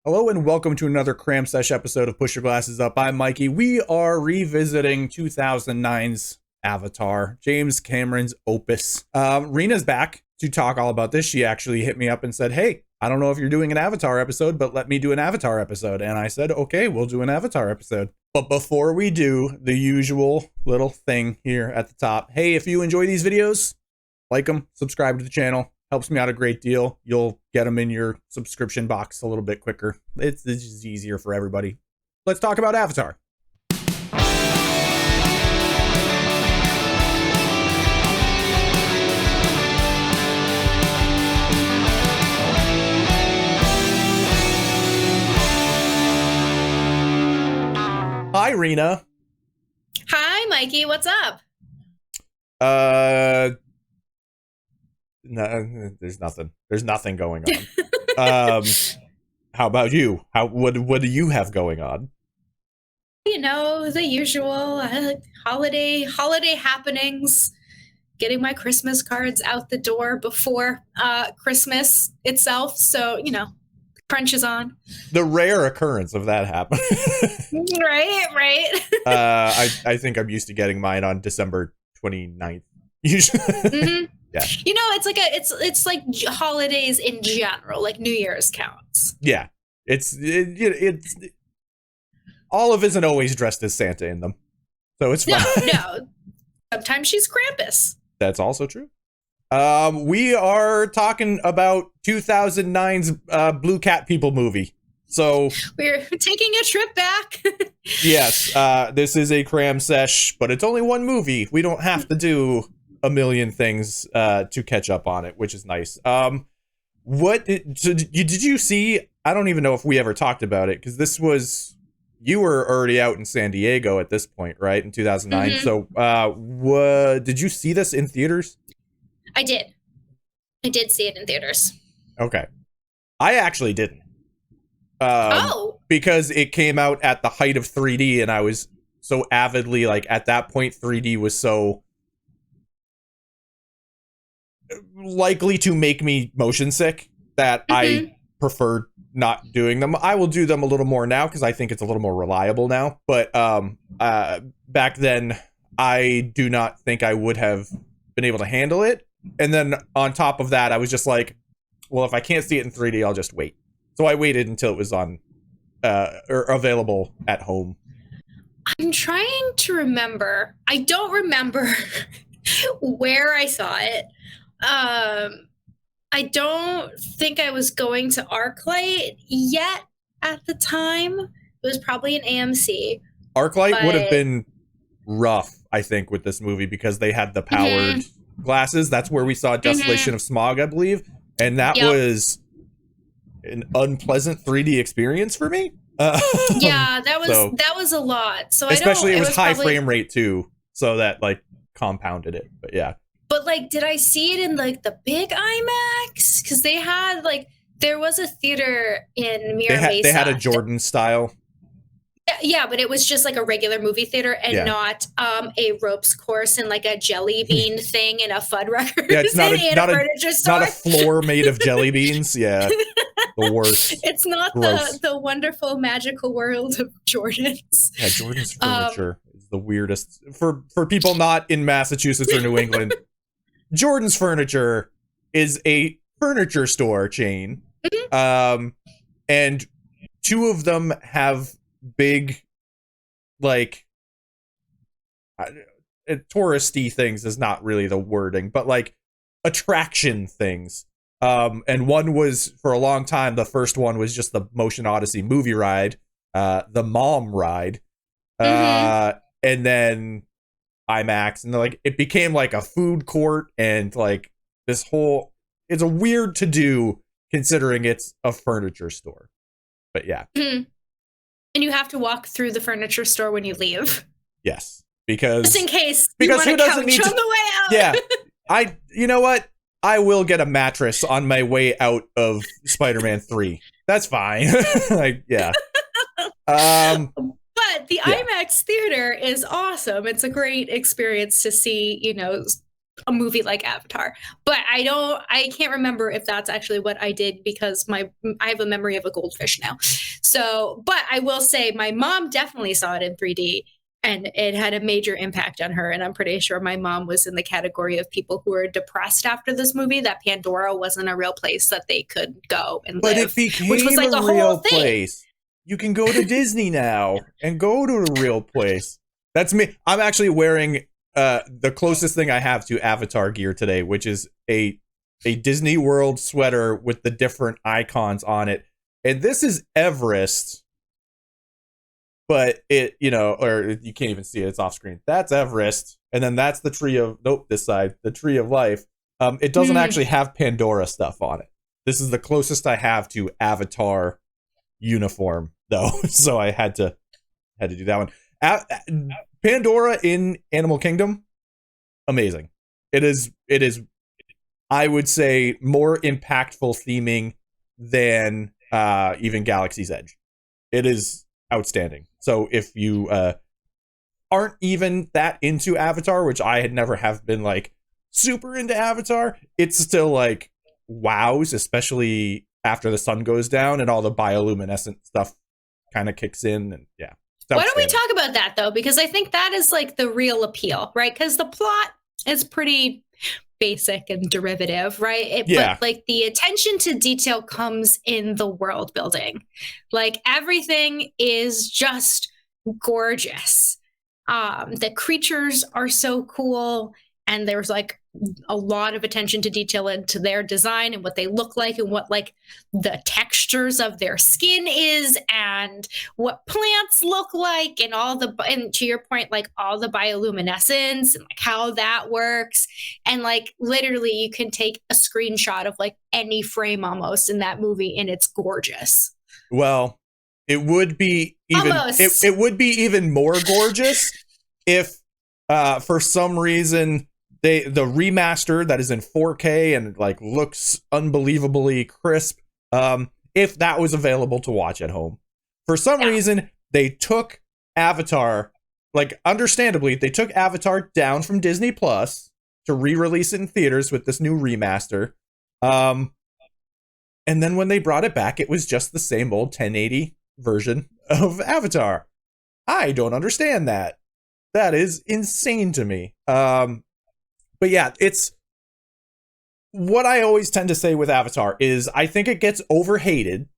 Hello and welcome to another Cram Sesh episode of Push Your Glasses Up. I'm Mikey. We are revisiting 2009's Avatar, James Cameron's opus. Reena's back to talk all about this. She actually hit me up and said, hey, I don't know if you're doing an Avatar episode, but let me do an Avatar episode. And I said, okay, we'll do an Avatar episode. But before we do, the usual little thing here at the top. Hey, if you enjoy these videos, like them, subscribe to the channel. Helps me out a great deal. You'll get them in your subscription box a little bit quicker. It's just easier for everybody. Let's talk about Avatar. Hi, Reena. Hi, Mikey. What's up? No, there's nothing. There's nothing going on. How about you? What do you have going on? You know, the usual holiday happenings. Getting my Christmas cards out the door before Christmas itself. So, you know, crunch is on. The rare occurrence of that happening. Right. I think I'm used to getting mine on December 29th. Usually. Mm-hmm. Yeah. You know, it's like holidays in general, like New Year's counts. Yeah. It's Olive isn't always dressed as Santa in them. So it's fine. No. Sometimes she's Krampus. That's also true. We are talking about 2009's Blue Cat People movie. So we're taking a trip back. Yes, this is a Cram Sesh, but it's only one movie. We don't have to do a million things to catch up on it, which is nice. Did you see? I don't even know if we ever talked about it because you were already out in San Diego at this point, right? In 2009. Mm-hmm. So, did you see this in theaters? I did see it in theaters. Okay, I actually didn't. Because it came out at the height of 3D, and I was so avidly like at that point 3D was so likely to make me motion sick that I preferred not doing them. I will do them a little more now because I think it's a little more reliable now. But back then, I do not think I would have been able to handle it. And then on top of that, I was just like, well, if I can't see it in 3D, I'll just wait. So I waited until it was on or available at home. I'm trying to remember. I don't remember where I saw it. I don't think I was going to ArcLight yet at the time. It was probably an AMC. ArcLight would have been rough, I think, with this movie because they had the powered glasses. That's where we saw Desolation of Smog, I believe. And that was an unpleasant 3D experience for me. Yeah, that was a lot. So especially it was high frame rate too, so that like compounded it. But yeah. But like, did I see it in like the big IMAX? Because they had like there was a theater in Mira Mesa. They had a Jordan style. Yeah, but it was just like a regular movie theater and not a ropes course and like a jelly bean thing and a Fuddruckers. Yeah, it's not a floor made of jelly beans. Yeah, the worst. It's not the wonderful magical world of Jordan's. Yeah, Jordan's furniture is the weirdest for people not in Massachusetts or New England. Jordan's Furniture is a furniture store chain, and two of them have big, like, touristy things is not really the wording, but like attraction things. And one was for a long time. The first one was just the Motion Odyssey movie ride, the Mom ride, and then IMAX, and like it became like a food court and like this whole. It's a weird to do considering it's a furniture store, but yeah. And you have to walk through the furniture store when you leave. Yes, because just in case. Because who doesn't need on the way out? Yeah, you know what? I will get a mattress on my way out of Spider-Man 3. That's fine. Like, yeah. But the IMAX theater is awesome. It's a great experience to see, you know, a movie like Avatar. But I can't remember if that's actually what I did, because I have a memory of a goldfish now. So, but I will say my mom definitely saw it in 3D, and it had a major impact on her. And I'm pretty sure my mom was in the category of people who were depressed after this movie, that Pandora wasn't a real place that they could go and live. But it became which was like a a real whole thing. place. You can go to Disney now and go to a real place. That's me. I'm actually wearing the closest thing I have to Avatar gear today, which is a Disney World sweater with the different icons on it. And this is Everest, but it, or you can't even see it. It's off screen. That's Everest. And then that's the tree of, this side, the tree of life. It doesn't actually have Pandora stuff on it. This is the closest I have to Avatar uniform, though. So I had to do that one. Pandora in Animal Kingdom, amazing. It is, I would say, more impactful theming than even Galaxy's Edge. It is outstanding. So if you aren't even that into Avatar, which I had never have been like super into Avatar, it's still like wows, especially after the sun goes down and all the bioluminescent stuff kind of kicks in. And yeah. Why don't we talk about that, though? Because I think that is like the real appeal, right? Because the plot is pretty basic and derivative, right? Yeah. But like the attention to detail comes in the world building. Like everything is just gorgeous. The creatures are so cool. And there's like a lot of attention to detail into their design and what they look like, and what like the textures of their skin is, and what plants look like, and and to your point, like all the bioluminescence and like how that works. And like literally you can take a screenshot of like any frame almost in that movie and it's gorgeous. Well, it would be even it would be even more gorgeous if for some reason the remaster that is in 4K and like looks unbelievably crisp, if that was available to watch at home. For some reason, they took Avatar, like understandably, they took Avatar down from Disney Plus to re-release it in theaters with this new remaster. And then when they brought it back, it was just the same old 1080 version of Avatar. I don't understand that. That is insane to me. But yeah, it's what I always tend to say with Avatar is I think it gets overhated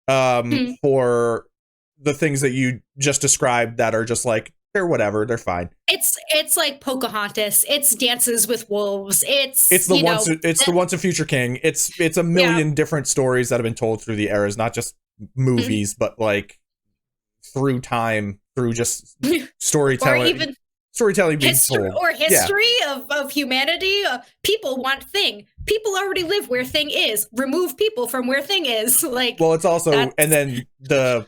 for the things that you just described that are just like, they're whatever, they're fine. It's like Pocahontas. It's Dances with Wolves. It's the Once a Future King. It's a million different stories that have been told through the eras, not just movies, but like through time, through just storytelling. Or even storytelling being history told. or history of humanity. People want thing. People already live where thing is. Remove people from where thing is. Like, well, it's also, and then the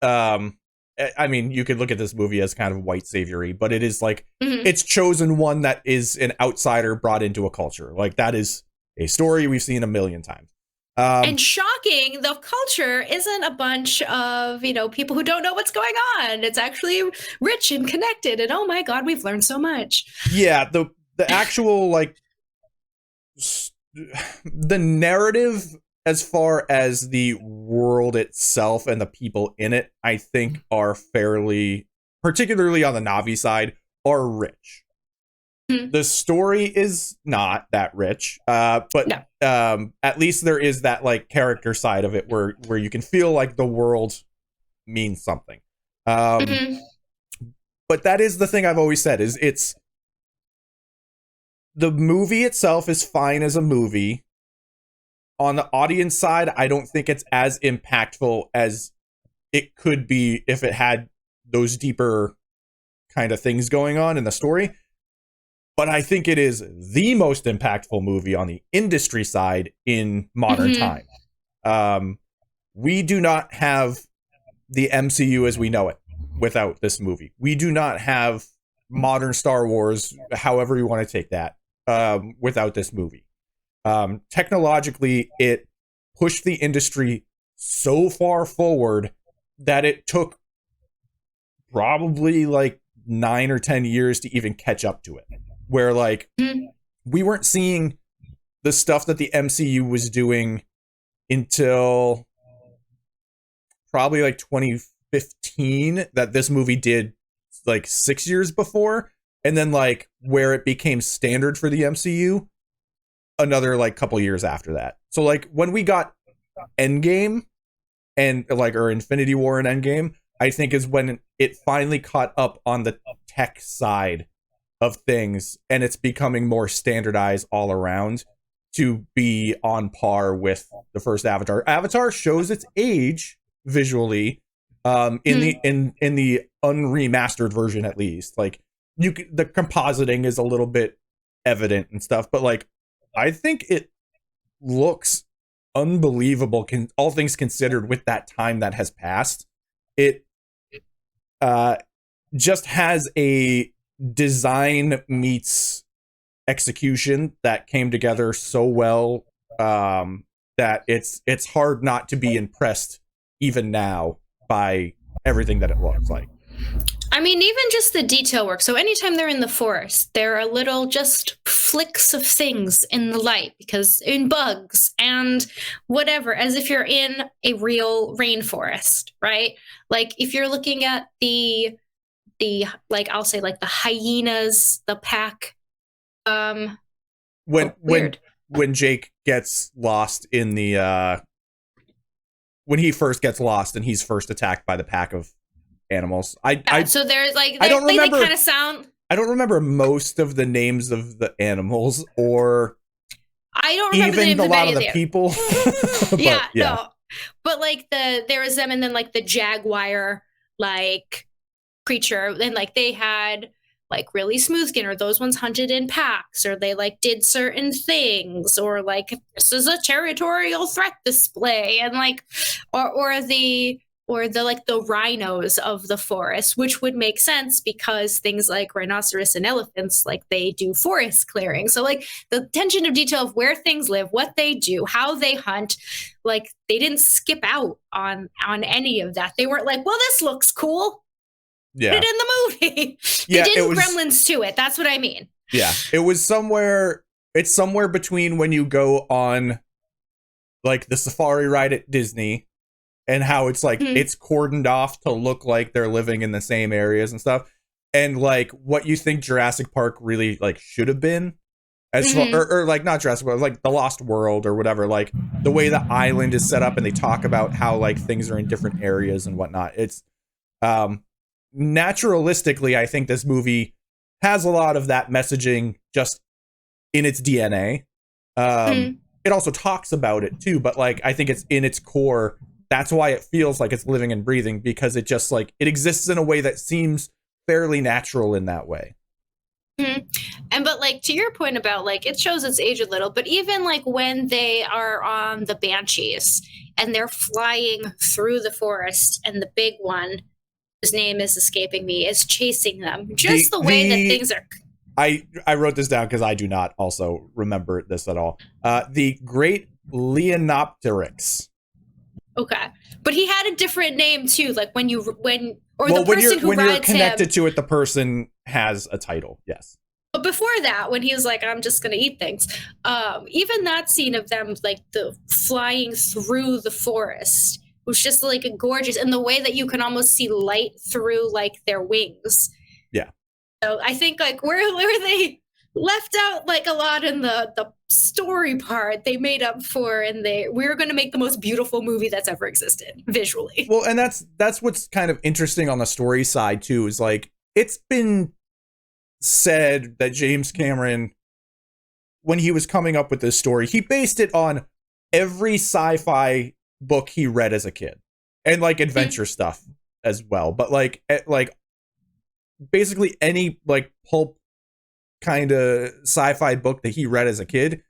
I mean, you could look at this movie as kind of white savory, but it is like it's chosen one that is an outsider brought into a culture. Like that is a story we've seen a million times. And shocking, the culture isn't a bunch of, people who don't know what's going on. It's actually rich and connected. And oh my God, we've learned so much. Yeah, the actual, like, the narrative as far as the world itself and the people in it, I think are fairly, particularly on the Na'vi side, are rich. The story is not that rich, but at least there is that like character side of it where you can feel like the world means something. But that is the thing I've always said is it's the movie itself is fine as a movie. On the audience side, I don't think it's as impactful as it could be if it had those deeper kind of things going on in the story. But I think it is the most impactful movie on the industry side in modern time. We do not have the MCU as we know it without this movie. We do not have modern Star Wars, however you want to take that, without this movie. Technologically, it pushed the industry so far forward that it took probably like 9 or 10 years to even catch up to it. Where like we weren't seeing the stuff that the MCU was doing until probably like 2015, that this movie did like 6 years before. And then like where it became standard for the MCU another like couple years after that. So like when we got Endgame and like, or Infinity War and Endgame, I think is when it finally caught up on the tech side of things, and it's becoming more standardized all around to be on par with the first Avatar. Avatar shows its age visually, in the unremastered version, at least. Like the compositing is a little bit evident and stuff, but like I think it looks unbelievable, all things considered, with that time that has passed. It just has a design meets execution that came together so well, that it's hard not to be impressed even now by everything that it looks like. I mean, even just the detail work. So anytime they're in the forest, there are little just flicks of things in the light, because in bugs and whatever, as if you're in a real rainforest, right? Like if you're looking at the like, I'll say like the hyenas, the pack. When Jake gets lost in the when he first gets lost and he's first attacked by the pack of animals. So there's like, I don't remember. They kind of sound. I don't remember most of the names of the animals, or I don't remember even the names a lot of of the people. But, no. But like there was them, and then like the jaguar like creature, and like they had like really smooth skin, or those ones hunted in packs, or they like did certain things, or like this is a territorial threat display, and like or the like the rhinos of the forest, which would make sense because things like rhinoceros and elephants, like they do forest clearing. So like the attention of detail of where things live, what they do, how they hunt, like they didn't skip out on any of that. They weren't like, well, this looks cool. Yeah. Put it in the movie. Yeah, they didn't Gremlins to it. That's what I mean. Yeah, it was somewhere. It's somewhere between when you go on like the safari ride at Disney, and how it's like it's cordoned off to look like they're living in the same areas and stuff, and like what you think Jurassic Park really like should have been, as or like not Jurassic Park, like the Lost World or whatever, like the way the island is set up, and they talk about how like things are in different areas and whatnot. It's naturalistically, I think this movie has a lot of that messaging just in its DNA. It also talks about it too, but like I think it's in its core. That's why it feels like it's living and breathing, because it just like it exists in a way that seems fairly natural in that way. And but like to your point about like it shows its age a little, but even like when they are on the Banshees and they're flying through the forest, and the big one, whose name is escaping me, is chasing them, just the way that things are. I wrote this down because I do not also remember this at all. The Great Leonopteryx. Okay, but he had a different name too. Like when you're connected to it, the person has a title. Yes. But before that, when he was like, "I'm just gonna eat things," even that scene of them like the flying through the forest was just like a gorgeous, and the way that you can almost see light through like their wings. Yeah. So I think like where they left out like a lot in the story part, they made up for, and we're going to make the most beautiful movie that's ever existed visually. Well, and that's what's kind of interesting on the story side too, is like it's been said that James Cameron, when he was coming up with this story, he based it on every sci-fi book he read as a kid, and like adventure stuff as well, but like basically any like pulp kind of sci-fi book that he read as a kid,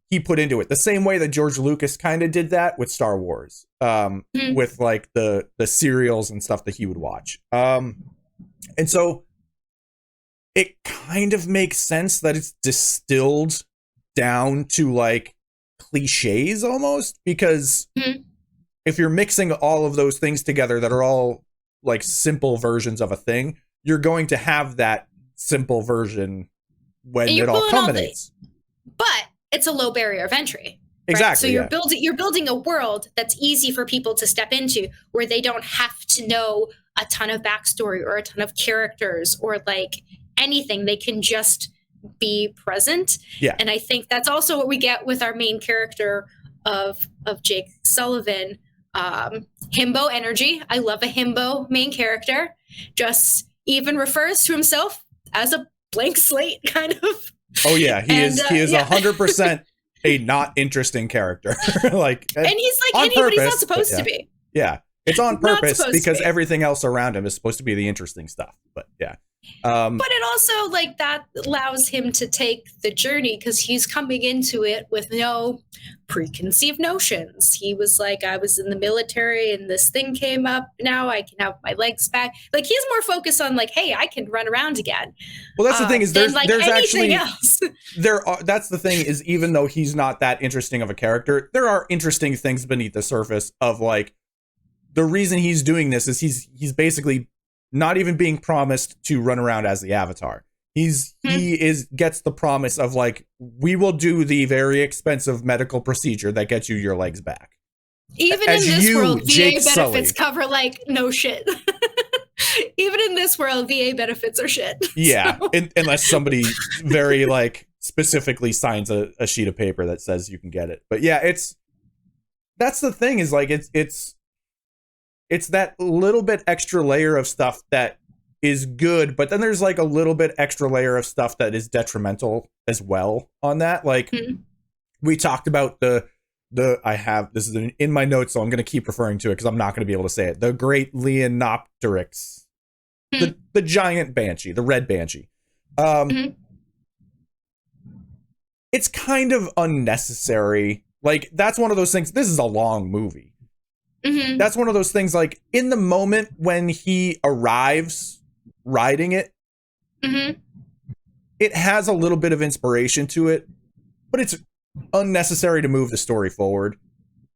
he put into it, the same way that George Lucas kind of did that with Star Wars, with like the serials and stuff that he would watch, and so it kind of makes sense that it's distilled down to like cliches almost, because if you're mixing all of those things together that are all like simple versions of a thing, you're going to have that simple version when And it all culminates. But it's a low barrier of entry. Right? Exactly. So you're building a world that's easy for people to step into, where they don't have to know a ton of backstory or a ton of characters or like anything. They can just be present. Yeah. And I think that's also what we get with our main character of Jake Sullivan. Himbo energy. I love a himbo main character. Just even refers to himself as a blank slate, kind of. Oh yeah, he is 100% a not interesting character. Like, and he's like on anybody purpose, not supposed to be. Yeah, it's on purpose because be. everything else around him is supposed to be the interesting stuff. But yeah. But it also like that allows him to take the journey, because he's coming into it with no preconceived notions. He was like, I was in the military and this thing came up. Now I can have my legs back. Like, he's more focused on like, hey, I can run around again. Well, that's the thing is there's actually else. That's the thing is, even though he's not that interesting of a character, there are interesting things beneath the surface of like the reason he's doing this is he's basically not even being promised to run around as the Avatar. He gets the promise of like, we will do the very expensive medical procedure that gets you your legs back. Even in this world, VA benefits cover like no shit. Even in this world, VA benefits are shit. Yeah, so. Unless somebody very like specifically signs a sheet of paper that says you can get it. But yeah, that's the thing is like it's that little bit extra layer of stuff that is good, but then there's like a little bit extra layer of stuff that is detrimental as well on that. Like we talked about this is in my notes, so I'm going to keep referring to it because I'm not going to be able to say it. The Great Leonopteryx, the giant banshee, the red banshee. It's kind of unnecessary. Like, that's one of those things. This is a long movie. That's one of those things, like, in the moment when he arrives riding it, it has a little bit of inspiration to it, but it's unnecessary to move the story forward.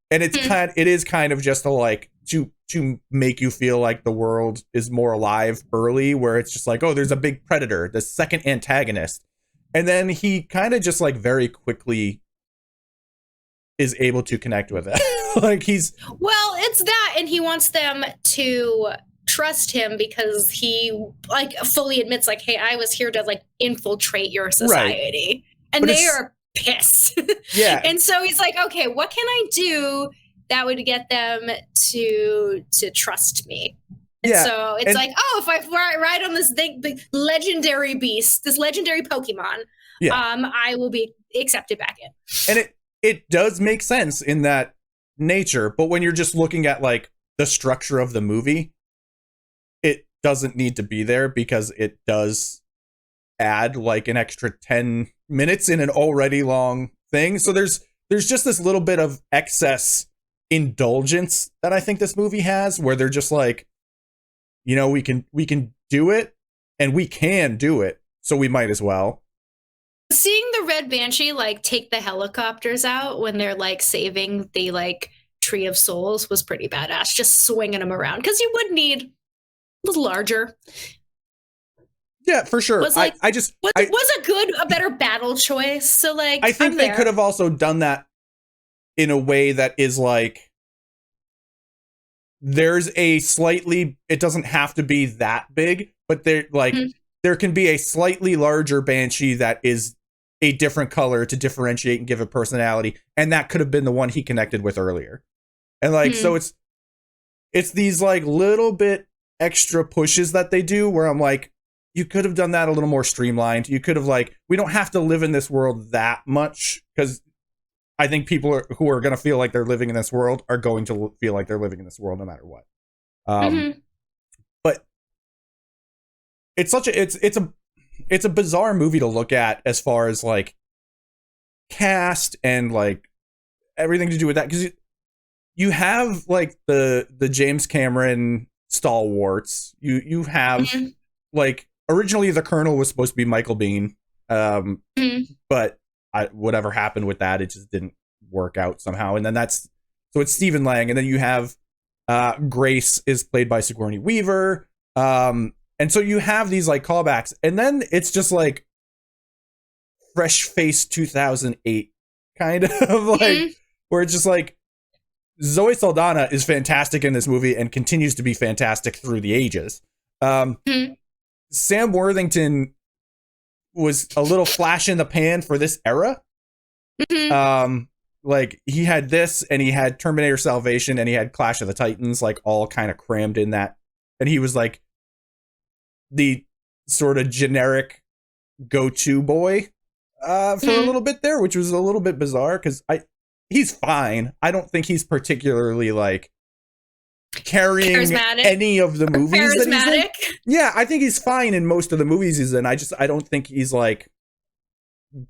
And it is kind of just to make you feel like the world is more alive early, where it's just like, oh, there's a big predator, the second antagonist. And then he kind of just like very quickly is able to connect with it. Like it's that, and he wants them to trust him because he like fully admits like, hey, I was here to like infiltrate your society. Right. And they are pissed. Yeah. And so he's like, okay, what can I do that would get them to trust me? And so it's like, oh, if I ride on this big legendary beast, this legendary Pokemon, I will be accepted back in. And it does make sense in that nature, but when you're just looking at like the structure of the movie, it doesn't need to be there because it does add like an extra 10 minutes in an already long thing. So there's just this little bit of excess indulgence that I think this movie has, where they're just like, you know, we can do it, and we can do it, so we might as well. Seeing the red banshee like take the helicopters out when they're like saving the like tree of souls was pretty badass. Just swinging them around, because you would need a little larger. Yeah, for sure. Was like, was a better battle choice. So like, I think they could have also done that in a way that is like, there's a slightly, it doesn't have to be that big, but they're like, there can be a slightly larger banshee that is a different color to differentiate and give a personality. And that could have been the one he connected with earlier. And like, so it's these like little bit extra pushes that they do where I'm like, you could have done that a little more streamlined. You could have like, we don't have to live in this world that much, because I think people who are going to feel like they're living in this world are going to feel like they're living in this world no matter what. But it's such a it's a bizarre movie to look at as far as like cast and like everything to do with that, because you have like the James Cameron stalwarts. You have like, originally the Colonel was supposed to be Michael Biehn, but whatever happened with that, it just didn't work out somehow. And then so it's Stephen Lang, and then you have Grace is played by Sigourney Weaver. And so you have these like callbacks, and then it's just like fresh face 2008 kind of like, where it's just like Zoe Saldana is fantastic in this movie and continues to be fantastic through the ages. Sam Worthington was a little flash in the pan for this era. Like he had this and he had Terminator Salvation and he had Clash of the Titans, like all kind of crammed in that. And he was like the sort of generic go-to boy for a little bit there, which was a little bit bizarre because he's fine. I don't think he's particularly like carrying any of the movies that he's in. Yeah, I think he's fine in most of the movies he's in. I don't think he's like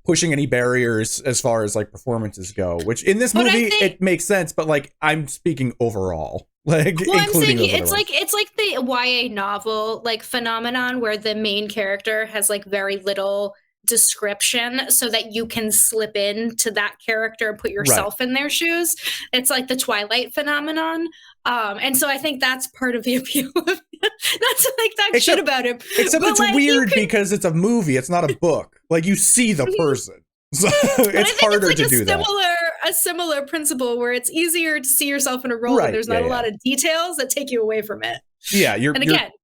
pushing any barriers as far as like performances go, which in this movie it makes sense, but like I'm speaking overall. Like, well, I'm saying it's like the YA novel like phenomenon where the main character has like very little description so that you can slip into that character and put yourself in their shoes. It's like the Twilight phenomenon. And so I think that's part of the appeal of not to like talk shit about him. Except it's like, weird because it's a movie, it's not a book. Like you see the person. So it's harder to do that. A similar principle where it's easier to see yourself in a role and there's not a lot of details that take you away from it. Yeah,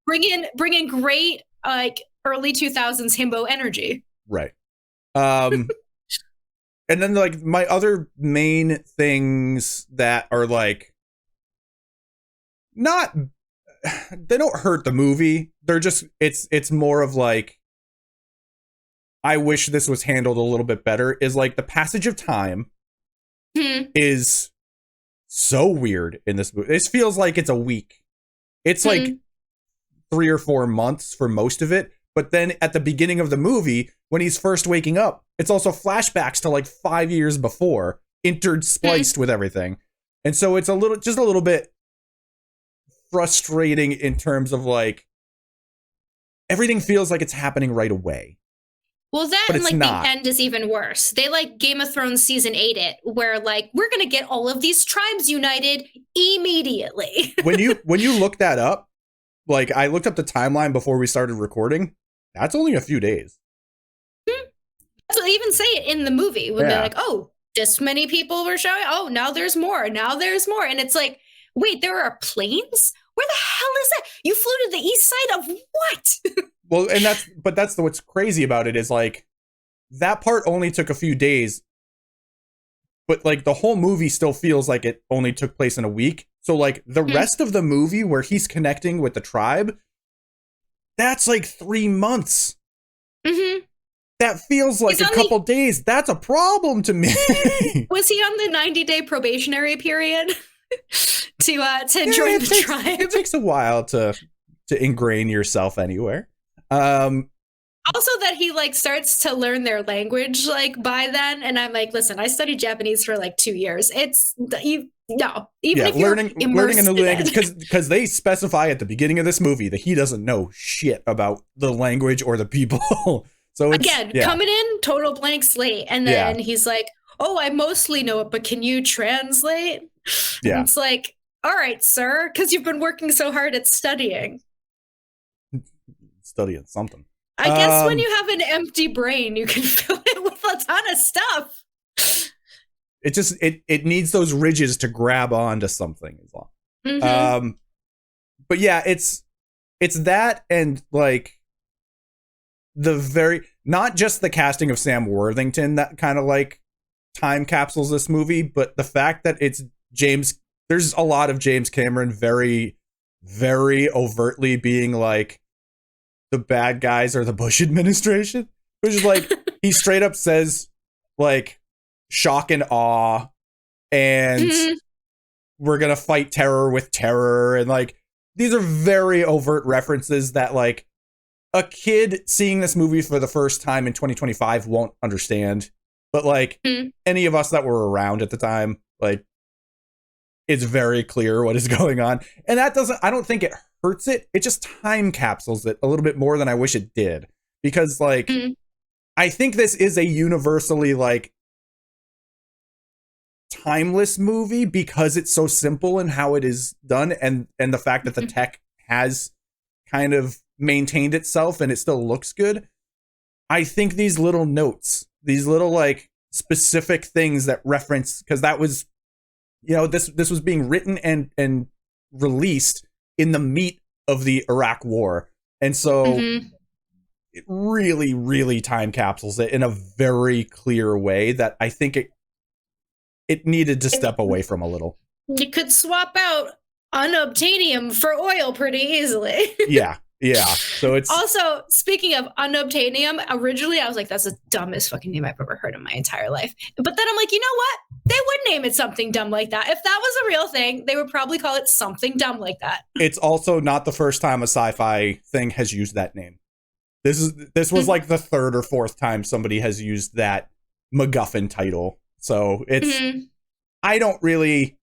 bring in great like early 2000s himbo energy. Right. And then like my other main things that are like they don't hurt the movie. They're just it's more of like I wish this was handled a little bit better is like the passage of time is so weird in this movie. This feels like it's a week. It's like 3 or 4 months for most of it. But then at the beginning of the movie, when he's first waking up, it's also flashbacks to like 5 years before, interspliced with everything. And so it's a little bit frustrating in terms of like everything feels like it's happening right away. Well, that and like the end is even worse. They like Game of Thrones season 8 it, where like we're gonna get all of these tribes united immediately. when you look that up, like I looked up the timeline before we started recording. That's only a few days. That's what they even say it in the movie when they're like, "Oh, this many people were showing. Oh, now there's more. Now there's more." And it's like, wait, there are planes? Where the hell is that? You flew to the east side of what? Well, and that's what's crazy about it is like that part only took a few days, but like the whole movie still feels like it only took place in a week. So like the rest of the movie where he's connecting with the tribe, that's like 3 months. That feels like a couple days. That's a problem to me. Was he on the 90-day probationary period to join the tribe? It takes a while to ingrain yourself anywhere. Also that he like starts to learn their language like by then, and I'm like, listen, I studied Japanese for like 2 years. It's even if learning a new language because they specify at the beginning of this movie that he doesn't know shit about the language or the people. So it's, coming in total blank slate, and then he's like, "Oh, I mostly know it, but can you translate?" Yeah, and it's like, "All right, sir, because you've been working so hard at studying." Studying something. I guess when you have an empty brain, you can fill it with a ton of stuff. It just it needs those ridges to grab onto something as well. But yeah, it's that and like not just the casting of Sam Worthington that kind of like time capsules this movie, but the fact that it's there's a lot of James Cameron very, very overtly being like the bad guys are the Bush administration, which is like he straight up says like shock and awe and we're gonna fight terror with terror, and like these are very overt references that like a kid seeing this movie for the first time in 2025 won't understand, but like any of us that were around at the time, like it's very clear what is going on. And that I don't think it hurts it. It just time capsules it a little bit more than I wish it did. Because like, I think this is a universally like timeless movie because it's so simple in how it is done. And the fact that the tech has kind of maintained itself and it still looks good. I think these little notes these little like specific things that reference, because that was, you know, this was being written and released in the meat of the Iraq War, and so it really, really time capsules it in a very clear way that I think it needed to step away from a little. You could swap out unobtainium for oil pretty easily. Yeah. So it's also, speaking of unobtainium, originally I was like, that's the dumbest fucking name I've ever heard in my entire life. But then I'm like, you know what? They would name it something dumb like that. If that was a real thing, they would probably call it something dumb like that. It's also not the first time a sci-fi thing has used that name. This was like the third or fourth time somebody has used that MacGuffin title. So it's I don't really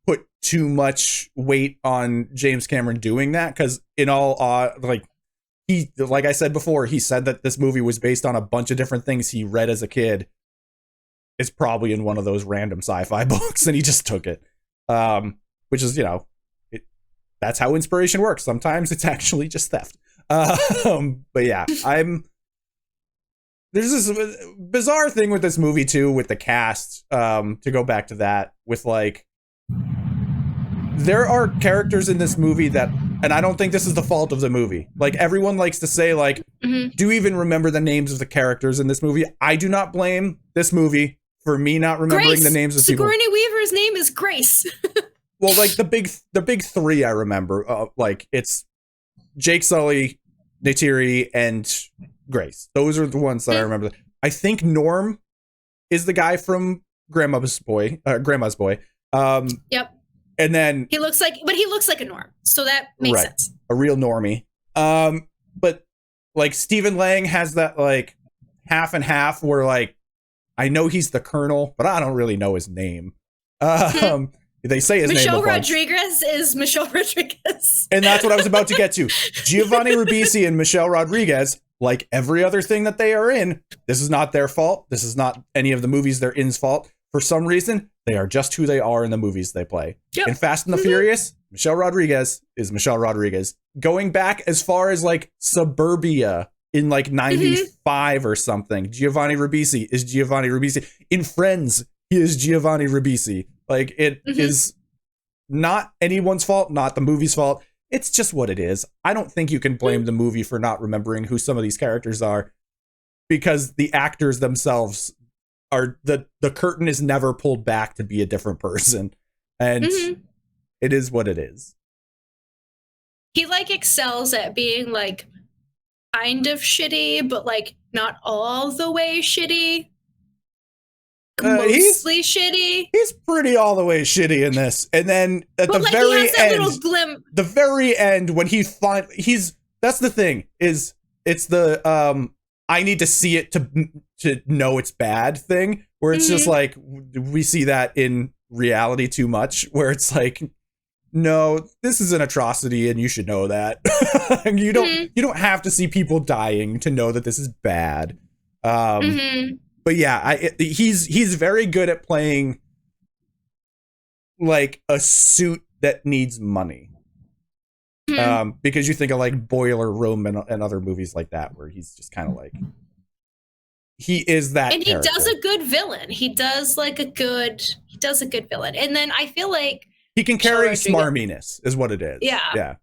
put too much weight on James Cameron doing that, because in all like I said before, he said that this movie was based on a bunch of different things he read as a kid. It's probably in one of those random sci-fi books, and he just took it, which is, you know, that's how inspiration works. Sometimes it's actually just theft. But yeah, there's this bizarre thing with this movie too, with the cast, to go back to that, with like, there are characters in this movie that, and I don't think this is the fault of the movie. Like, everyone likes to say, like, do you even remember the names of the characters in this movie? I do not blame this movie for me not remembering the names of people. Sigourney Weaver's name is Grace. Well, like the big three I remember, like it's Jake Sully, Neytiri, and Grace. Those are the ones that I remember. I think Norm is the guy from Grandma's Boy. Yep. And then he looks like a Norm, so that makes sense. A real normie. But like Stephen Lang has that like half and half, where like I know he's the Colonel, but I don't really know his name. They say his name. Michelle Rodriguez is Michelle Rodriguez. And that's what I was about to get to. Giovanni Ribisi and Michelle Rodriguez, like every other thing that they are in, this is not their fault. This is not any of the movies they're in's fault. For some reason, they are just who they are in the movies they play. Yep. In Fast and the Furious, Michelle Rodriguez is Michelle Rodriguez. Going back as far as like Suburbia in like 95 or something, Giovanni Ribisi is Giovanni Ribisi. In Friends, he is Giovanni Ribisi. Like, it is not anyone's fault, not the movie's fault. It's just what it is. I don't think you can blame the movie for not remembering who some of these characters are, because the actors themselves are, the curtain is never pulled back to be a different person. And it is what it is. He like excels at being like kind of shitty, but like not all the way shitty. Mostly shitty. He's pretty all the way shitty in this. And then at the very end, the very end, when that's the thing, is it's the I need to see it to know it's bad thing, where it's just like, we see that in reality too much, where it's like, no, this is an atrocity and you should know that. you don't have to see people dying to know that this is bad. But yeah, he's very good at playing like a suit that needs money. Because you think of like Boiler Room and other movies like that, where he's just kind of like, he is that. And he does a good villain. He does a good villain. And then I feel like he can carry smarminess is what it is. Yeah.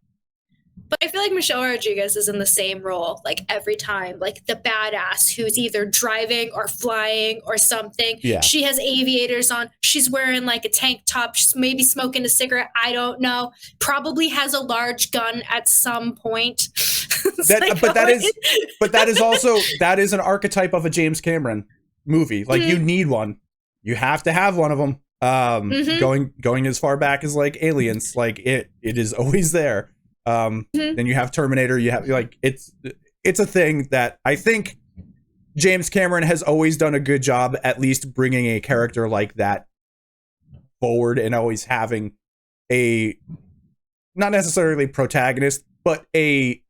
But I feel like Michelle Rodriguez is in the same role, like every time, like the badass who's either driving or flying or something. Yeah. She has aviators on. She's wearing like a tank top. She's maybe smoking a cigarette. I don't know. Probably has a large gun at some point. That is an archetype of a James Cameron movie. Like you need one. You have to have one of them. Going as far back as like Aliens, like it is always there. Then you have Terminator, you have like, it's a thing that I think James Cameron has always done a good job at least bringing a character like that forward, and always having a, not necessarily protagonist, but a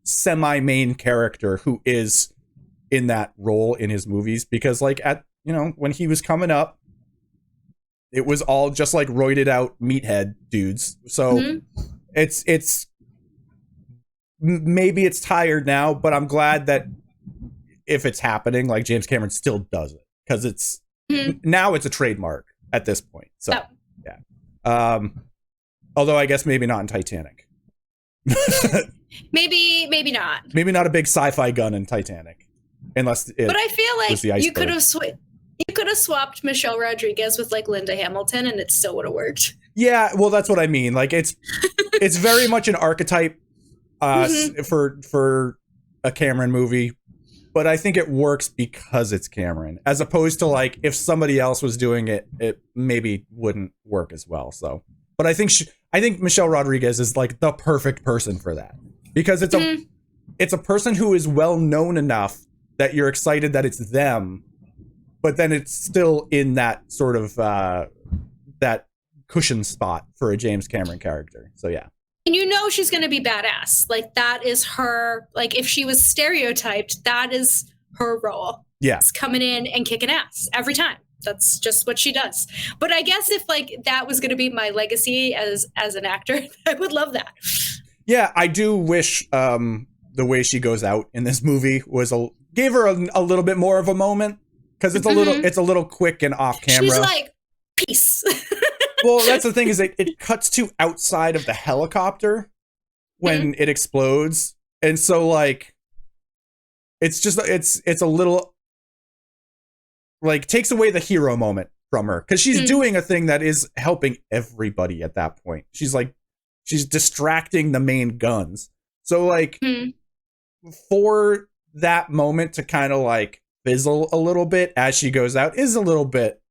semi-main character who is in that role in his movies. Because like when he was coming up, it was all just like roided out meathead dudes. So it's maybe it's tired now, but I'm glad that if it's happening, like James Cameron still does it because it's now it's a trademark at this point. So yeah. Although I guess maybe not in Titanic. maybe not. Maybe not a big sci-fi gun in Titanic, unless. But I feel like you could have swapped Michelle Rodriguez with like Linda Hamilton, and it still would have worked. Yeah, well, that's what I mean. Like it's very much an archetype for a Cameron movie, but I think it works because it's Cameron, as opposed to like if somebody else was doing it, it maybe wouldn't work as well. So, but I think Michelle Rodriguez is like the perfect person for that, because it's a person who is well known enough that you're excited that it's them, but then it's still in that sort of that cushion spot for a James Cameron character. So yeah. And you know she's going to be badass. Like that is her, like if she was stereotyped, that is her role. Yeah. It's coming in and kicking ass every time. That's just what she does. But I guess if like that was going to be my legacy as an actor, I would love that. Yeah, I do wish the way she goes out in this movie gave her a little bit more of a moment, because it's a little quick and off camera. She's like, peace. Well, that's the thing, is it cuts to outside of the helicopter when it explodes. And so like, it's just, it's a little like takes away the hero moment from her, because she's doing a thing that is helping everybody at that point. She's distracting the main guns. So like for that moment to kind of like fizzle a little bit as she goes out is a little bit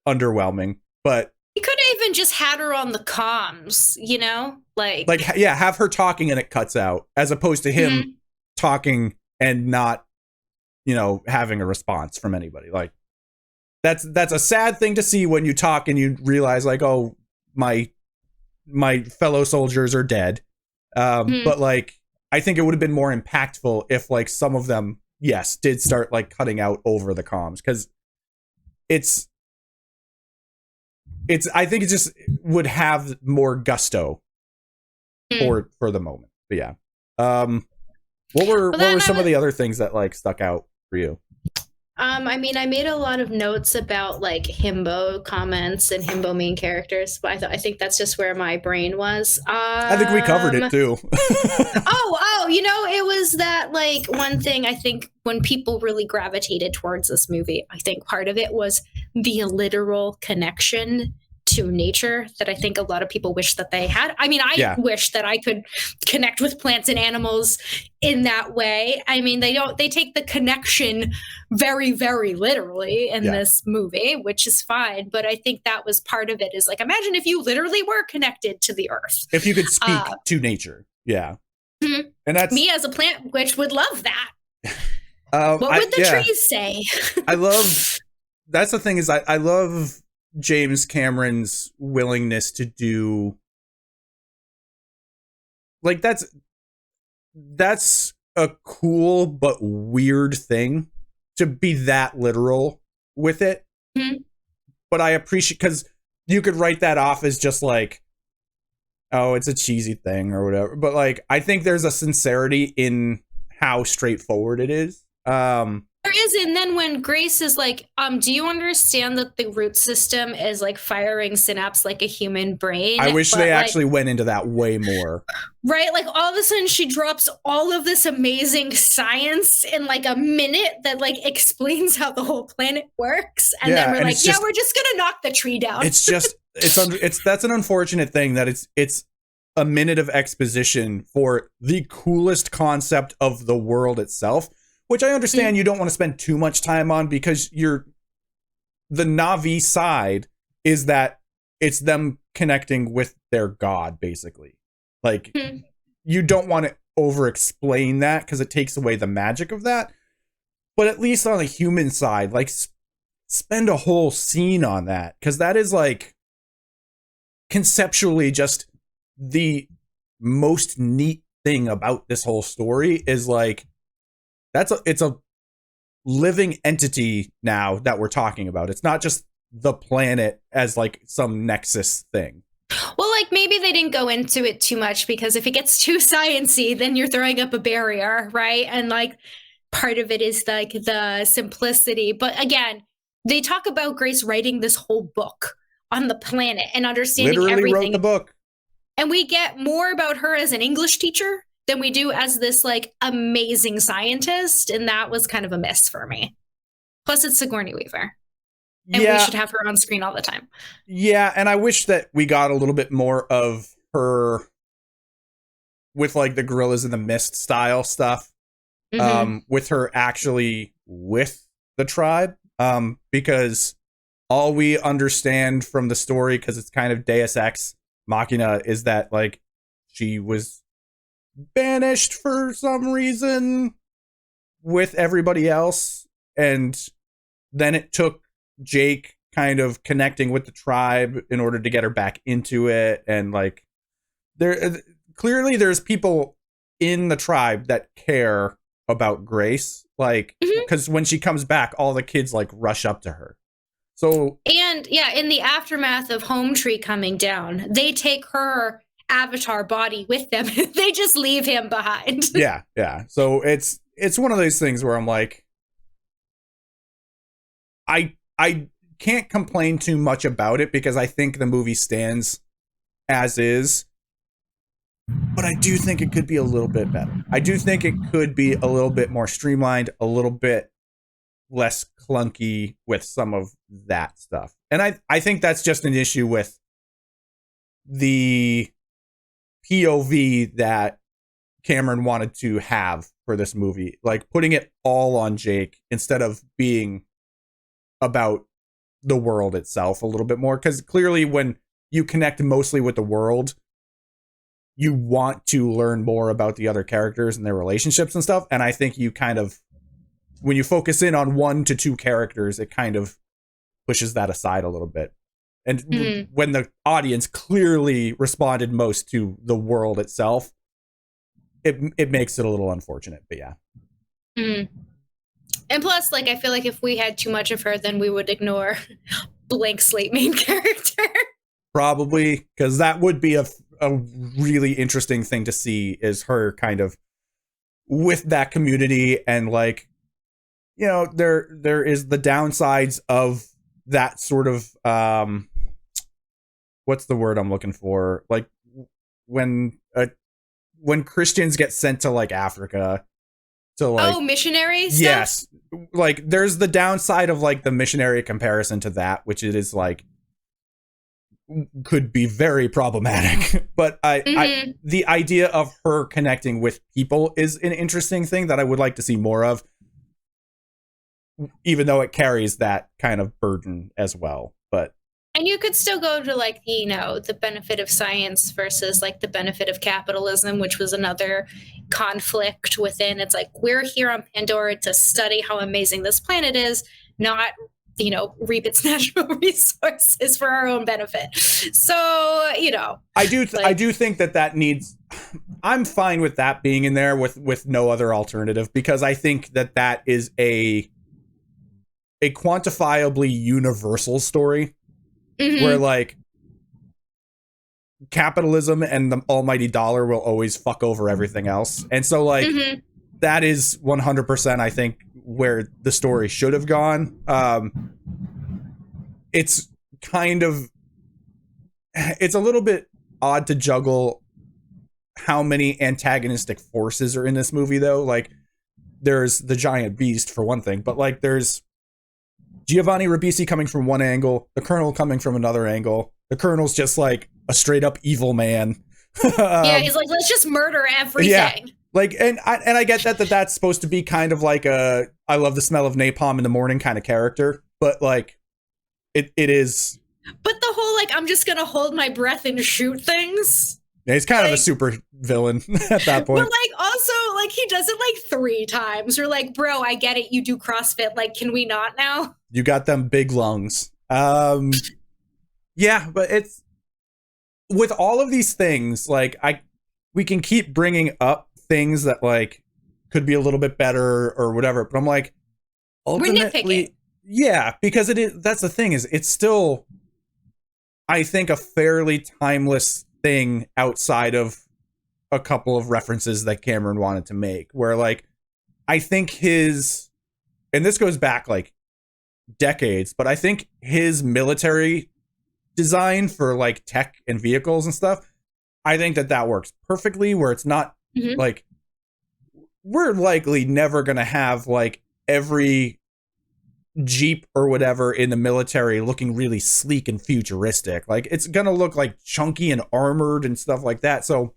underwhelming, but you could have even just had her on the comms, you know, like yeah, have her talking and it cuts out, as opposed to him talking and not, you know, having a response from anybody. Like that's a sad thing to see when you talk and you realize like, oh, my fellow soldiers are dead. But like, I think it would have been more impactful if like some of them, yes, did start like cutting out over the comms, because I think it just would have more gusto for the moment. But yeah. What were some of the other things that like stuck out for you? I mean, I made a lot of notes about like himbo comments and himbo main characters, but I think that's just where my brain was. I think we covered it too. You know, it was that like one thing I think when people really gravitated towards this movie, I think part of it was the literal connection to nature that I think a lot of people wish that they had. I mean, I wish that I could connect with plants and animals in that way. I mean, they take the connection very, very literally in this movie, which is fine. But I think that was part of it, is like, imagine if you literally were connected to the earth. If you could speak to nature. Yeah. And that's me as a plant witch would love that. What would the trees say? That's the thing, is I love James Cameron's willingness to do like that's a cool but weird thing, to be that literal with it. But I appreciate, because you could write that off as just like, oh, it's a cheesy thing or whatever, but like I think there's a sincerity in how straightforward it is. There is, and then when Grace is like, do you understand that the root system is like firing synapse like a human brain? I wish they actually went into that way more. Right? Like all of a sudden she drops all of this amazing science in like a minute that like explains how the whole planet works. And then we're like, we're just going to knock the tree down. It's just, that's an unfortunate thing that it's a minute of exposition for the coolest concept of the world itself, which I understand you don't want to spend too much time on, because the Na'vi side is that it's them connecting with their god, basically. Like, you don't want to over-explain that, because it takes away the magic of that. But at least on the human side, like, spend a whole scene on that, because that is, like, conceptually just the most neat thing about this whole story is, like, it's a living entity now that we're talking about. It's not just the planet as like some nexus thing. Well, like maybe they didn't go into it too much, because if it gets too sciencey, then you're throwing up a barrier, right? And like part of it is like the simplicity. But again, they talk about Grace writing this whole book on the planet and understanding Literally everything. wrote the book. And we get more about her as an English teacher than we do as this like amazing scientist. And that was kind of a miss for me. Plus, it's Sigourney Weaver. And we should have her on screen all the time. Yeah, and I wish that we got a little bit more of her with like the Gorillas in the Mist style stuff. With her actually with the tribe. Because all we understand from the story, because it's kind of Deus Ex Machina, is that like she was banished for some reason with everybody else, and then it took Jake kind of connecting with the tribe in order to get her back into it. And like clearly there's people in the tribe that care about Grace, like because when she comes back, all the kids like rush up to her. So and yeah, in the aftermath of Home Tree coming down, they take her avatar body with them. They just leave him behind. yeah so it's one of those things where I'm like, I can't complain too much about it because I think the movie stands as is, but I do think it could be a little bit better. I do think it could be a little bit more streamlined, a little bit less clunky with some of that stuff. And I think that's just an issue with the POV that Cameron wanted to have for this movie, like putting it all on Jake instead of being about the world itself a little bit more. Because clearly when you connect mostly with the world, you want to learn more about the other characters and their relationships and stuff. And I think you kind of, when you focus in on 1 to 2 characters, it kind of pushes that aside a little bit. And when the audience clearly responded most to the world itself, it makes it a little unfortunate, but yeah. And plus, like, I feel like if we had too much of her, then we would ignore blank slate main character. Probably, because that would be a really interesting thing to see, is her kind of with that community. And like, you know, there is the downsides of that sort of what's the word I'm looking for? Like when Christians get sent to like Africa to like missionary stuff? Yes. Like there's the downside of like the missionary comparison to that, which it is like could be very problematic. But I the idea of her connecting with people is an interesting thing that I would like to see more of, even though it carries that kind of burden as well. But and you could still go to like, you know, the benefit of science versus like the benefit of capitalism, which was another conflict within. It's like, we're here on Pandora to study how amazing this planet is, not, you know, reap its natural resources for our own benefit. So, you know, I do think that needs, I'm fine with that being in there with no other alternative, because I think that is a quantifiably universal story. Where like capitalism and the almighty dollar will always fuck over everything else. And so like that is 100% I think where the story should have gone. It's kind of, it's a little bit odd to juggle how many antagonistic forces are in this movie though. Like there's the giant beast for one thing, but like there's Giovanni Ribisi coming from one angle, the Colonel coming from another angle. The Colonel's just like a straight up evil man. Yeah, he's like, let's just murder everything. Yeah, like, and I get that's supposed to be kind of like a I love the smell of napalm in the morning kind of character, but like it is. But the whole like I'm just gonna hold my breath and shoot things. Yeah, he's kind of a super villain at that point. But like also like he does it like 3 times. We're like, bro, I get it. You do CrossFit. Like, can we not now? You got them big lungs. Yeah, but it's with all of these things, like we can keep bringing up things that like could be a little bit better or whatever. But I'm like, ultimately, yeah, because it is. That's the thing is, it's still, I think, a fairly timeless thing outside of a couple of references that Cameron wanted to make, where like I think and this goes back like decades, but I think his military design for like tech and vehicles and stuff, I think that works perfectly, where it's not like, we're likely never going to have like every Jeep or whatever in the military looking really sleek and futuristic. Like, it's going to look like chunky and armored and stuff like that. So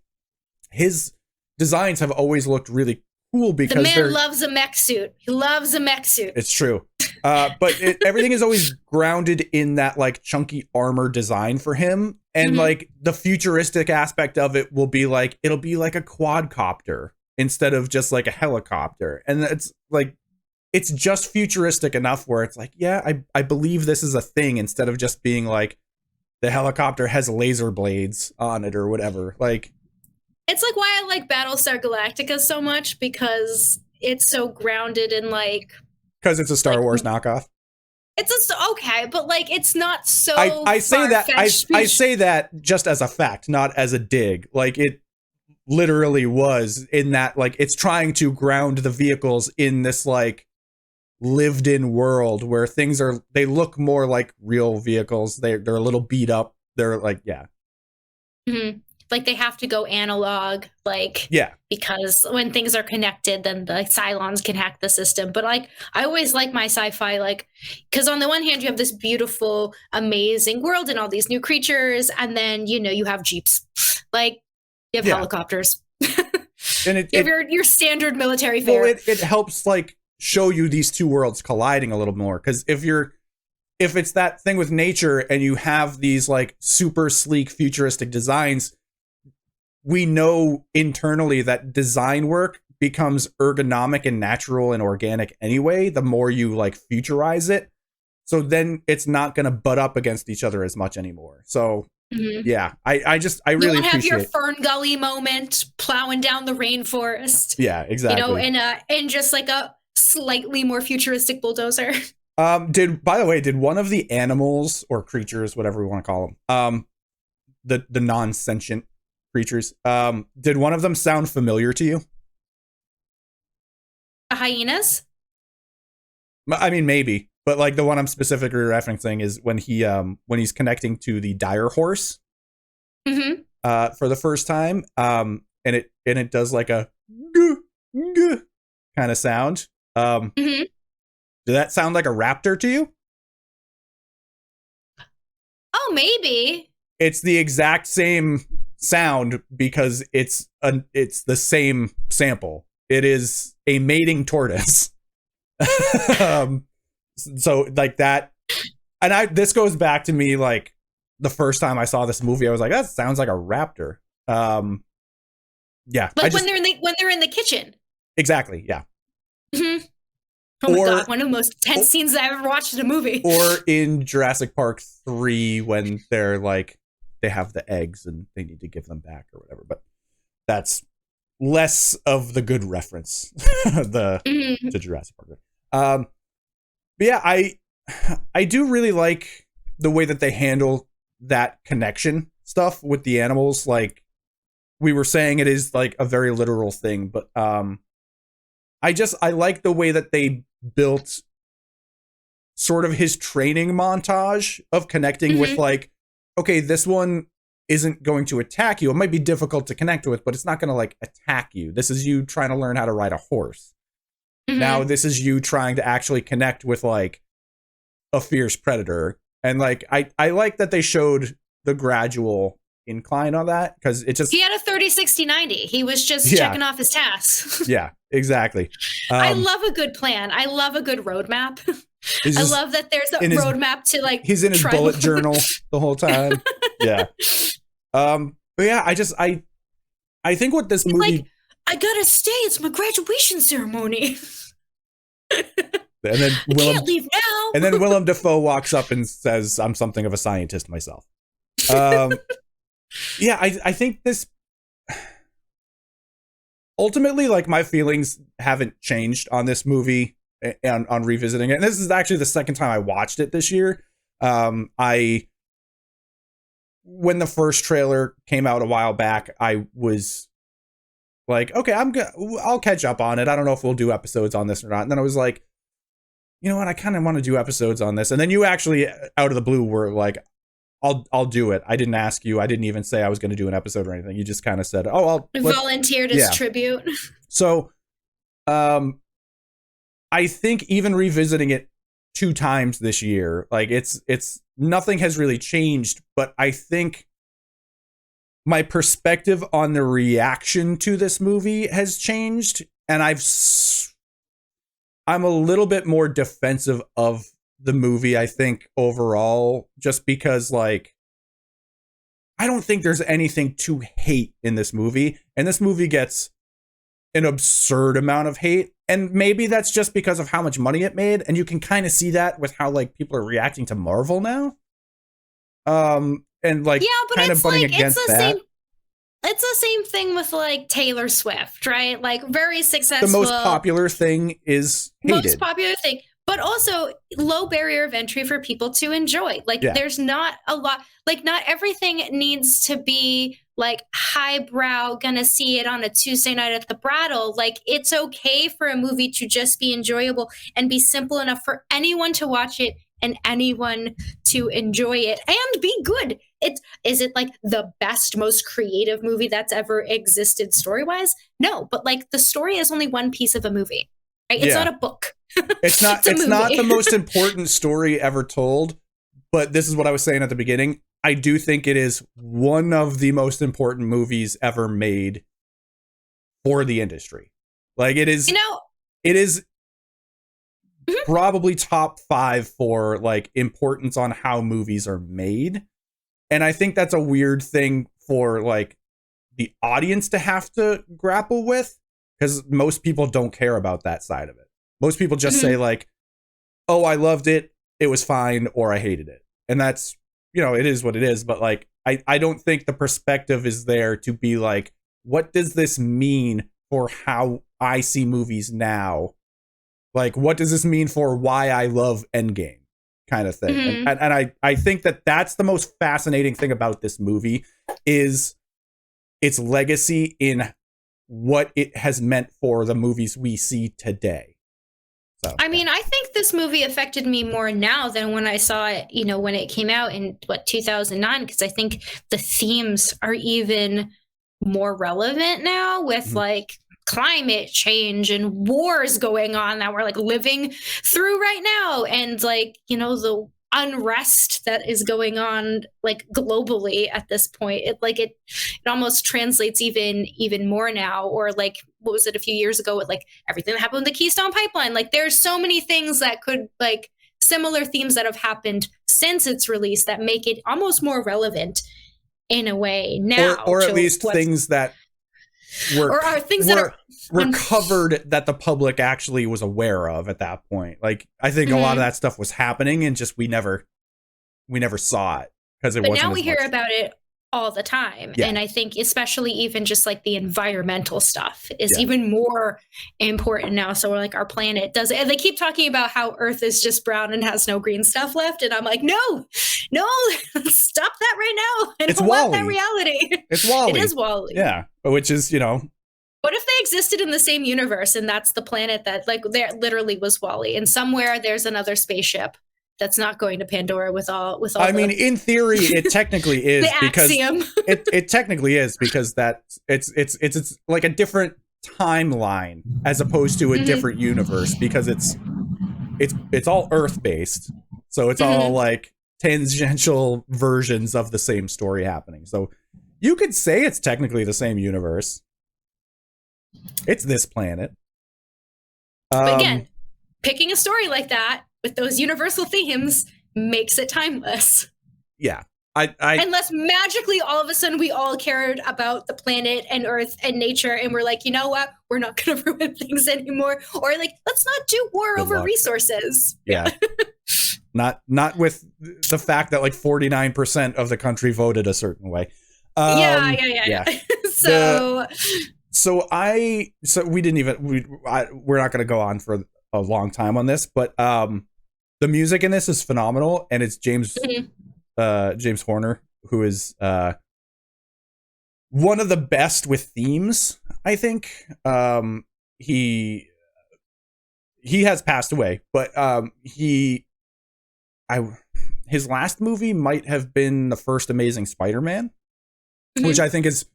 his designs have always looked really cool because the man loves a mech suit. He loves a mech suit. It's true. But everything is always grounded in that like chunky armor design for him. And like the futuristic aspect of it will be like, it'll be like a quadcopter instead of just like a helicopter. And it's like, it's just futuristic enough where it's like, yeah, I believe this is a thing, instead of just being like the helicopter has laser blades on it or whatever. Like, it's like why I like Battlestar Galactica so much, because it's so grounded in like, because it's a Star Wars knockoff. It's okay, but like it's not so. I say that I say that just as a fact, not as a dig. Like, it literally was, in that like it's trying to ground the vehicles in this like lived in world where they look more like real vehicles. They're a little beat up. They're like, yeah. Like they have to go analog, like, because when things are connected, then the Cylons can hack the system. But like, I always like my sci-fi, like, because on the one hand, you have this beautiful, amazing world and all these new creatures, and then, you know, you have Jeeps, like, you have helicopters, and you have your standard military fare. Well, it helps like show you these two worlds colliding a little more, because if it's that thing with nature and you have these like super sleek futuristic designs, we know internally that design work becomes ergonomic and natural and organic anyway, the more you like futurize it. So then it's not going to butt up against each other as much anymore. So yeah, I really have appreciate your Fern Gully moment plowing down the rainforest. Yeah, exactly. You know, in just like a slightly more futuristic bulldozer. Did one of the animals or creatures, whatever we want to call them, the non-sentient creatures, did one of them sound familiar to you? The hyenas? I mean, maybe, but like the one I'm specifically referencing is when he's connecting to the dire horse for the first time, and it does like a kind of sound. Did that sound like a raptor to you? Oh, maybe. It's the exact same sound because it's the same sample. It is a mating tortoise. So like that, and this goes back to me like the first time I saw this movie, I was like, that sounds like a raptor. Yeah, like when they're in the kitchen. Exactly. Yeah. Oh my god, one of the most tense scenes I ever watched in a movie. Or in Jurassic Park 3 when they're like, they have the eggs and they need to give them back or whatever. But that's less of the good reference to Jurassic Park. But yeah, I do really like the way that they handle that connection stuff with the animals. Like we were saying, it is like a very literal thing, but I like the way that they built sort of his training montage of connecting with like, okay, this one isn't going to attack you. It might be difficult to connect with, but it's not going to like attack you. This is you trying to learn how to ride a horse. Now this is you trying to actually connect with like a fierce predator. And like, I like that they showed the gradual incline on that, because it just, he had a 30-60-90. He was just checking off his tasks. Yeah, exactly. I love a good plan. I love a good roadmap. I love that there's a roadmap to like, he's in his bullet journal the whole time. Yeah. But yeah, I think what this movie, like, I gotta stay, it's my graduation ceremony. And then I can't leave now. And then Willem Dafoe walks up and says, I'm something of a scientist myself. Yeah, I think this ultimately, like, my feelings haven't changed on this movie and on revisiting it. And this is actually the second time I watched it this year. When the first trailer came out a while back, I was like, okay, I'll catch up on it. I don't know if we'll do episodes on this or not. And then I was like, you know what? I kind of want to do episodes on this. And then you actually, out of the blue, were like, I'll do it. I didn't ask you. I didn't even say I was going to do an episode or anything. You just kind of said, oh, volunteered as tribute. So, I think even revisiting it 2 times this year, like it's nothing has really changed, but I think my perspective on the reaction to this movie has changed, and I'm a little bit more defensive of the movie, I think, overall, just because, like, I don't think there's anything to hate in this movie, and this movie gets an absurd amount of hate, and maybe that's just because of how much money it made, and you can kind of see that with how, like, people are reacting to Marvel now. And like, yeah, but kind of butting against that. It's the same thing with like Taylor Swift, right? Like, very successful. The most popular thing is hated. Most popular thing, but also low barrier of entry for people to enjoy. Like, there's not a lot, like, not everything needs to be like highbrow, gonna see it on a Tuesday night at the Brattle. Like, it's okay for a movie to just be enjoyable and be simple enough for anyone to watch it and anyone to enjoy it and be good. Is it like the best, most creative movie that's ever existed story-wise? No, but like, the story is only one piece of a movie, right? It's not a book. It's not it's not the most important story ever told, but this is what I was saying at the beginning. I do think it is one of the most important movies ever made for the industry. Like, it is, it is probably top 5 for like importance on how movies are made. And I think that's a weird thing for like the audience to have to grapple with, because most people don't care about that side of it. Most people just say like, oh, I loved it, it was fine, or I hated it. And that's, it is what it is. But like, I don't think the perspective is there to be like, what does this mean for how I see movies now? Like, what does this mean for why I love Endgame, kind of thing? And I think that that's the most fascinating thing about this movie, is its legacy in what it has meant for the movies we see today. So, I mean, I think this movie affected me more now than when I saw it, when it came out in 2009, because I think the themes are even more relevant now with like climate change and wars going on that we're like living through right now, and like, the unrest that is going on like globally at this point. It almost translates even more now. Or like, what was it a few years ago with like everything that happened with the Keystone Pipeline? Like, there's so many things that could, like, similar themes that have happened since its release that make it almost more relevant in a way now, or at least things that were covered that the public actually was aware of at that point. Like, I think a lot of that stuff was happening, and just we never saw it because it wasn't. But now we hear about it all the time. Yeah. And I think especially even just like the environmental stuff is even more important now. So we're like, our planet does it. And they keep talking about how Earth is just brown and has no green stuff left. And I'm like, no, stop that right now. I don't want that reality. It's WALL-E. It is WALL-E. Yeah. Which is, what if they existed in the same universe and that's the planet that, like, there literally was WALL-E, and somewhere there's another spaceship that's not going to Pandora with all. I mean, in theory, it technically is because it technically is because that it's like a different timeline as opposed to a different universe, because it's all Earth based, so it's all like tangential versions of the same story happening. So you could say it's technically the same universe. It's this planet. But again, picking a story like that with those universal themes makes it timeless. Yeah. Unless magically all of a sudden we all cared about the planet and Earth and nature, and we're like, you know what? We're not going to ruin things anymore. Or like, let's not do war over resources. Yeah. Not with the fact that like 49% of the country voted a certain way. Yeah. So we didn't even, we're not going to go on for a long time on this, but the music in this is phenomenal, and it's James Horner, who is one of the best with themes. I think. He has passed away, but his last movie might have been the first Amazing Spider-Man, which I think is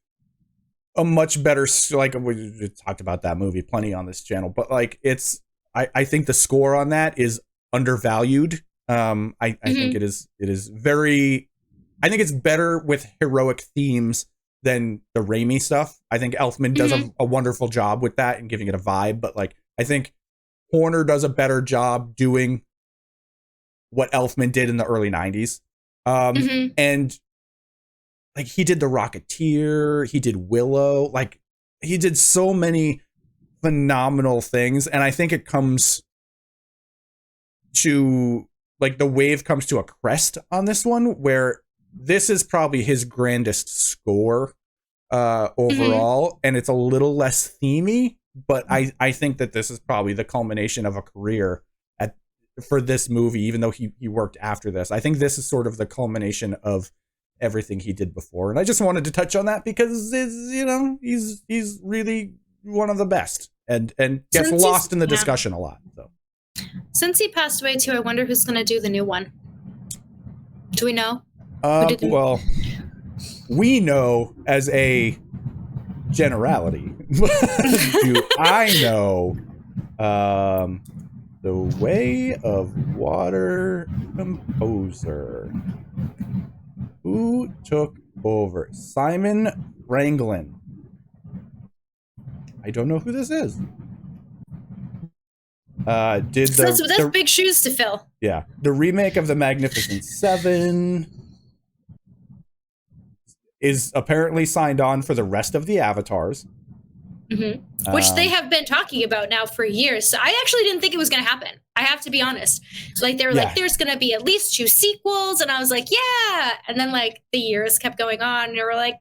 a much better, like we talked about that movie plenty on this channel, but like I think the score on that is undervalued. I think it is very, I think it's better with heroic themes than the Raimi stuff. I think Elfman does a wonderful job with that and giving it a vibe, but like I think Horner does a better job doing what Elfman did in the early 90s. And like he did The Rocketeer, he did Willow, like he did so many phenomenal things. And I think it comes to like the wave comes to a crest on this one, where this is probably his grandest score overall. And it's a little less themey, but I think that this is probably the culmination of a career for this movie, even though he worked after this. I think this is sort of the culmination of everything he did before. And I just wanted to touch on that because he's really one of the best and gets lost in the discussion a lot. So since he passed away too, I wonder who's going to do the new one. Do we know? Well, we know as a generality. Do I know the Way of Water composer? Who took over? Simon Ranglin. I don't know who this is. That's big shoes to fill. Yeah. The remake of The Magnificent Seven is apparently signed on for the rest of the Avatars. Which they have been talking about now for years. So I actually didn't think it was going to happen. I have to be honest. Like they were like, there's going to be at least 2 sequels. And I was like, yeah. And then like the years kept going on and they were like,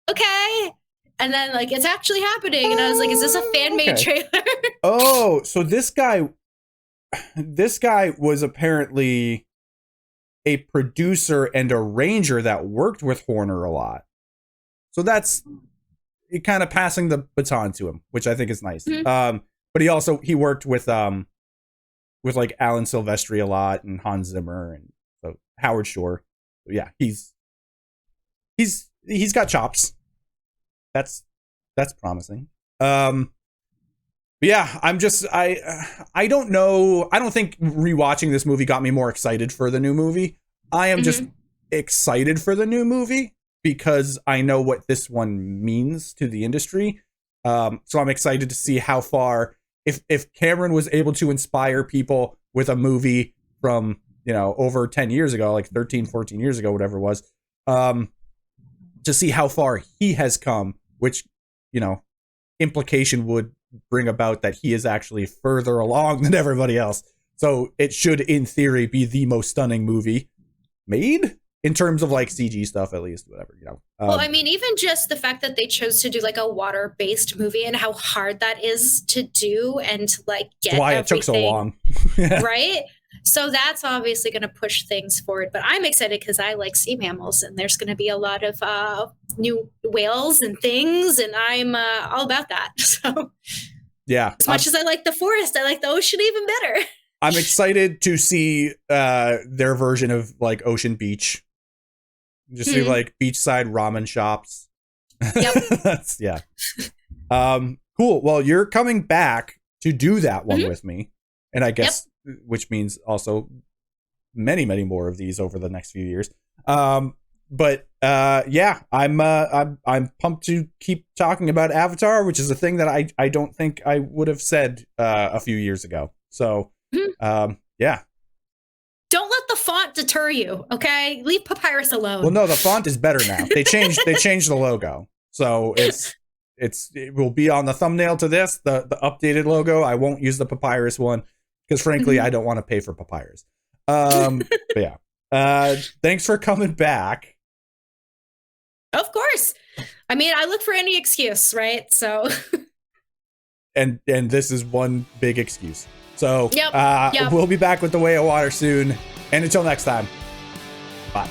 okay. And then like, it's actually happening. And I was like, is this a fan-made trailer? Oh, so this guy was apparently a producer and arranger that worked with Horner a lot. So that's kind of passing the baton to him, which I think is nice. But he worked with like Alan Silvestri a lot and Hans Zimmer and so Howard Shore. So yeah, he's got chops. That's promising. But yeah, I don't know. I don't think rewatching this movie got me more excited for the new movie. I am just excited for the new movie because I know what this one means to the industry. So I'm excited to see how far, if Cameron was able to inspire people with a movie from, over 10 years ago, like 13, 14 years ago, whatever it was, to see how far he has come, which, implication would bring about that he is actually further along than everybody else. So it should, in theory, be the most stunning movie made in terms of like CG stuff, at least, whatever, well, I mean, even just the fact that they chose to do like a water-based movie and how hard that is to do and to like get why it took so long. Right? So that's obviously going to push things forward. But I'm excited because I like sea mammals and there's going to be a lot of new whales and things. And I'm all about that. So yeah, as much as I like the forest, I like the ocean even better. I'm excited to see their version of like Ocean Beach. Just see like beachside ramen shops. Yep. Yeah. Cool. Well, you're coming back to do that one with me. And I guess, which means also many, many more of these over the next few years. But yeah, I'm pumped to keep talking about Avatar, which is a thing that I don't think I would have said a few years ago. So yeah. Don't let the font deter you, okay? Leave Papyrus alone. Well, no, the font is better now. They changed the logo. So it will be on the thumbnail to this, the updated logo. I won't use the Papyrus one because frankly, I don't want to pay for Papyrus. But yeah. Thanks for coming back. Of course. I mean, I look for any excuse, right? So and this is one big excuse. So yep. We'll be back with The Way of Water soon. And until next time, bye.